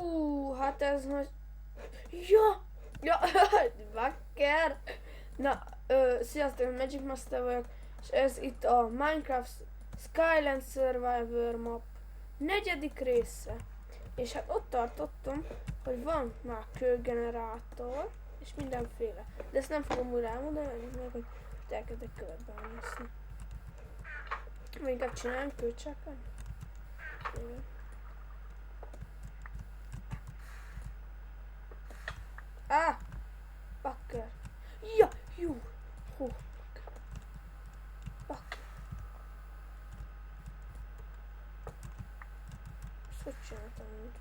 Fú, hát ez most... Ja! Ja, bakker! Na, sziasztok, Magic Master vagyok, és ez itt a Minecraft Skyland Survivor map negyedik része. És hát ott tartottam, hogy van már kőgenerátor, és mindenféle. De ezt nem fogom újra elmondani, mert hogy elkezdek követben veszni. Inkább csináljunk kőcsákat. Ah! Bakker! Ja! Jó! Hú! Bakker! Ezt hogy csináltam úgy?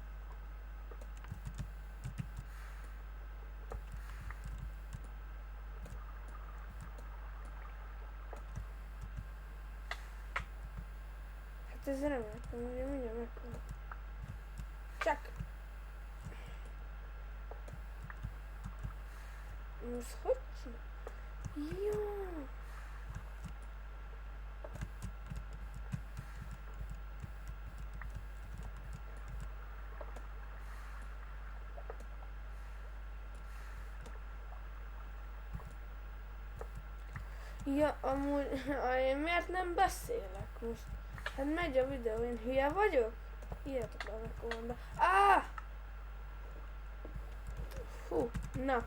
Hát ez remek, ugye mindjárt megpróbálom. Csak! Most hogy csinálom? Jó! Ja, amúgy, én miért nem beszélek most? Hát megy a videó, én hülye vagyok? Írjátok le a kommentbe. Ah! Fú, na.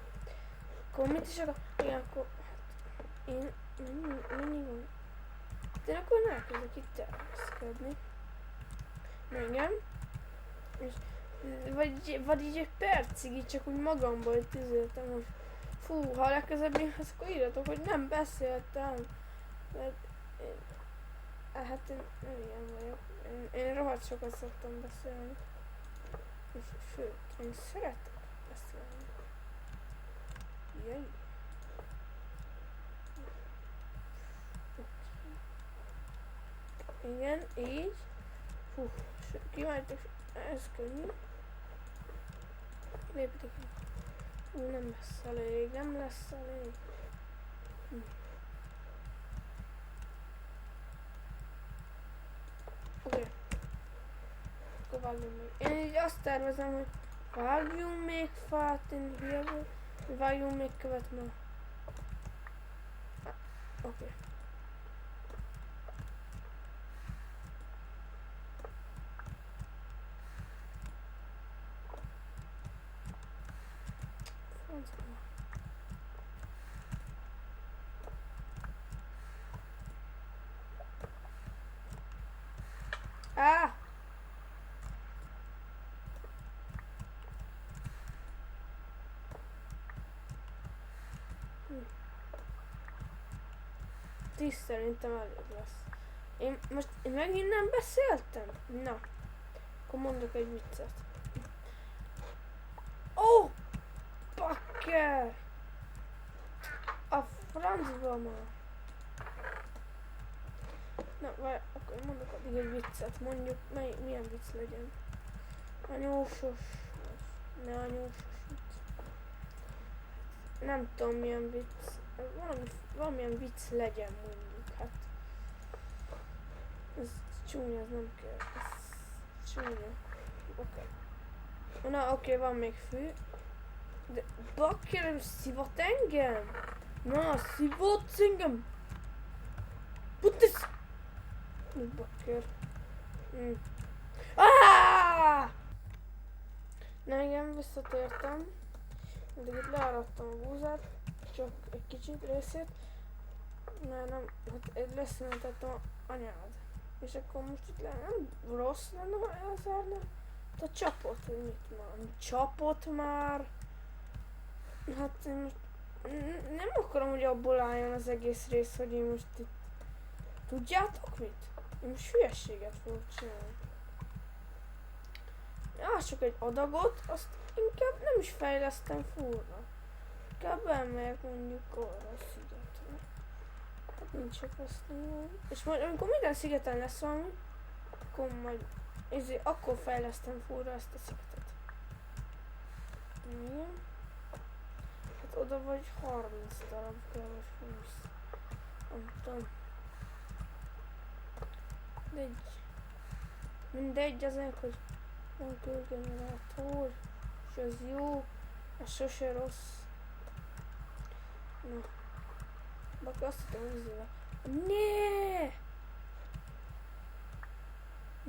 Akkor mit is akar? Igen, akkor... Hát, én mindig van. De akkor elkezdek itt terjeszkedni. Igen. És... Vagy így egy percig így csak úgy magamból tüzöltem, hogy fú, ha legközelebb jössz, akkor írjatok, hogy nem beszéltem. Mert én... Hát én ilyen vagyok. Én rohadt sokat szoktam beszélni. És sőt, én szeretek beszélni. Jaj. Igen, így. Hú, kiváltok, ez könnyű. Léptek. Nem lesz elég, nem lesz elég. Oké. Akkor vágjunk még. Én így azt tervezem, hogy vágjunk még fát, én hülye vagyok. Vágjunk még követ ma. Oké. Ah! Tíz szerintem elég lesz. Én megint nem beszéltem? Na. Akkor mondok egy viccet. Ó! Oh, bakker! A francba már. Na, várj, akkor mondok addig egy viccet. Mondjuk, milyen vicc legyen. Anyósos. Ne anyósos vicc. Nem tudom milyen vicc. Valamilyen vicc legyen mondjuk. Hát. Ez csúnya, ez nem kell. Ez csúnya. Oké. Na, oké, van még fű. De bakker, szívott engem? Na, szívott engem! Putis! Bakker. Ah! Na igen, visszatértem. Mindig itt learadtam a búzát, csak egy kicsit részét. Mert nem, hát leszítettem anyád. És akkor most itt nem rossz lenne, ha elzárnám. A csapot, hogy mit már? Csapot már? Hát én most nem akarom, hogy abból álljon az egész rész, hogy én most itt... Tudjátok mit? Én most hülyeséget fogok csinálni. Lássuk egy adagot, azt inkább nem is fejlesztem furra. Inkább elmegyek mondjuk arra a szigetre. Hát nincs fejleszteni. És majd amikor minden szigeten lesz valami, akkor fejlesztem furra ezt a szigetet. Igen. Hát oda vagy 30 darab kell, vagy 20. Nem tudom. Mindegy azért, hogy Van kőgenerátor, és az jó, ez sose rossz. Na, bakasztatom vízzel. Ne!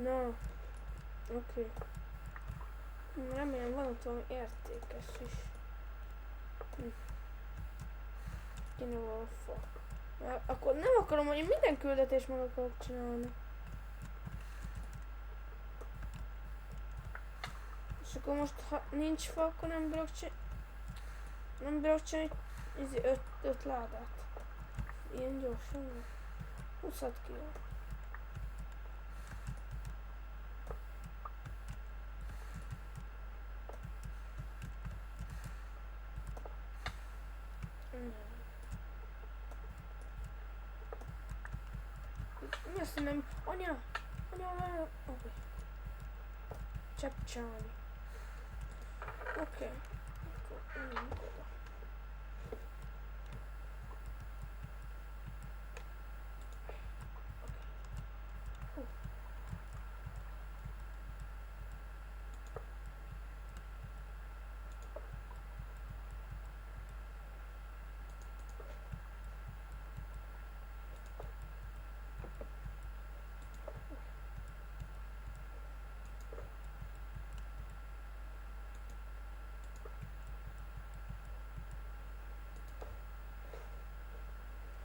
Na, oké. Remélem van ott valami értékes is. Kéne valami fa. Akkor nem akarom, hogy én minden küldetést meg akarok csinálni. És akkor most, ha nincs fa, akkor nem bírok csinálni öt ládát. Ilyen gyorsan. 26 kiló. Mi azt nem... Anya! Oké. Csapcsáni. Oké. Akkor menjünk oda.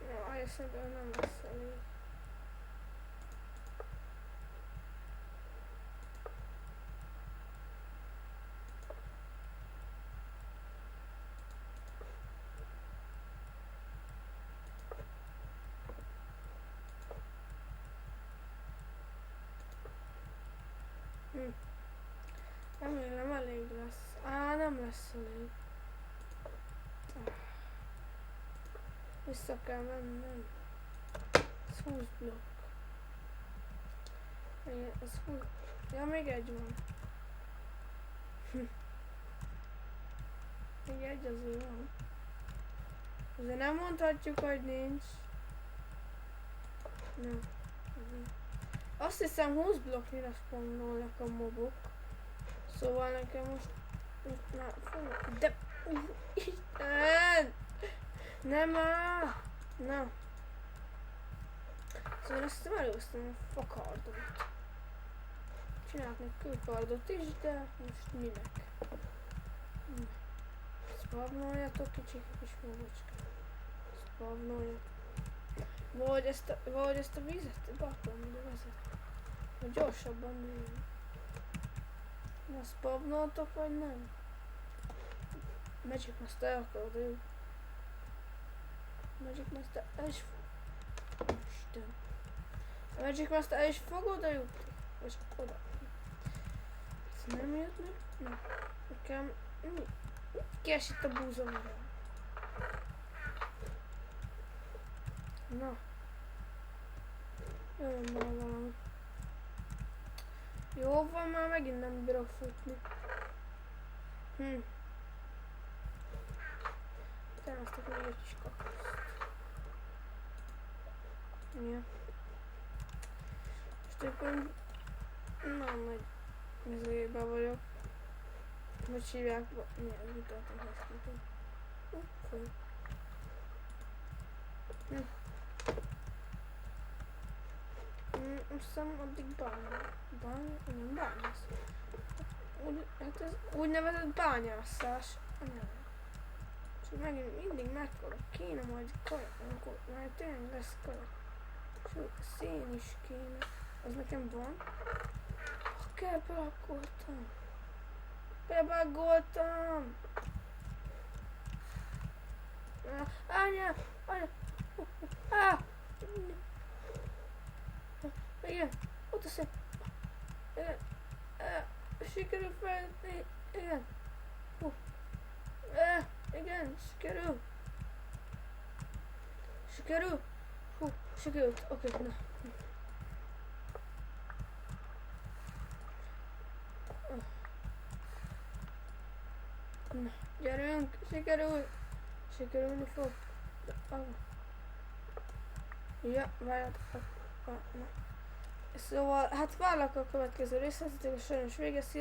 Jaj, szerintem nem lesz elég. Remélem elég lesz. Nem lesz elég. Vissza kell mennem. Ez 20 blokk. Igen, ez 20. Ja, még egy van. Még egy azért van. Azért nem mondhatjuk, hogy nincs. Nem. Azt hiszem 20 blokknyira spawnolnak a mobok. Szóval nekem most már fogok. De... Isten! Nem áll! Na. Szóval azt előztem a fakardot. Csinálhatnék kőkardot is, de most minek? Spawnoljatok kicsik kis magocska. Spawnoljatok. Vagy ezt a vizet batom ide vezet. Hogy gyorsabban nőjön. Na spawnoltok vagy nem? Magic Master el akarod ő. Magic Master el is fog. Isten. A Magic Master el is fog oda jutni. Vagy oda. Ez nem jött meg? Na. Nekem... Mi keres itt a búzomra? Na. Jön már valami. Jó van, már megint nem bírok futni. Termesztek még egy kis kaktuszt. Ja. Most éppen nem nagy mezőjében vagyok. Hogy hívják? Milyen mutatnak ezt tudom. Oké. Azt hiszem addig nem bányász. Hát ez úgynevezett bányászás. Nem. Csak megint mindig meghalok. Kéne majd kajak, amikor majd tényleg lesz kajak. Sőt, szén is kéne. Az nekem van. Kell belakoltam. Bebagoltam! Anya! Igen, ott a szép. Igen. Sikerül feljutni. Igen. Igen, sikerül. Sikerül. Sikerült. Oké, na. Na, gyerünk, sikerül. Sikerülni fog. Ja, várjátok. Szóval, hát várlak a következő részletet, és sajnos vége.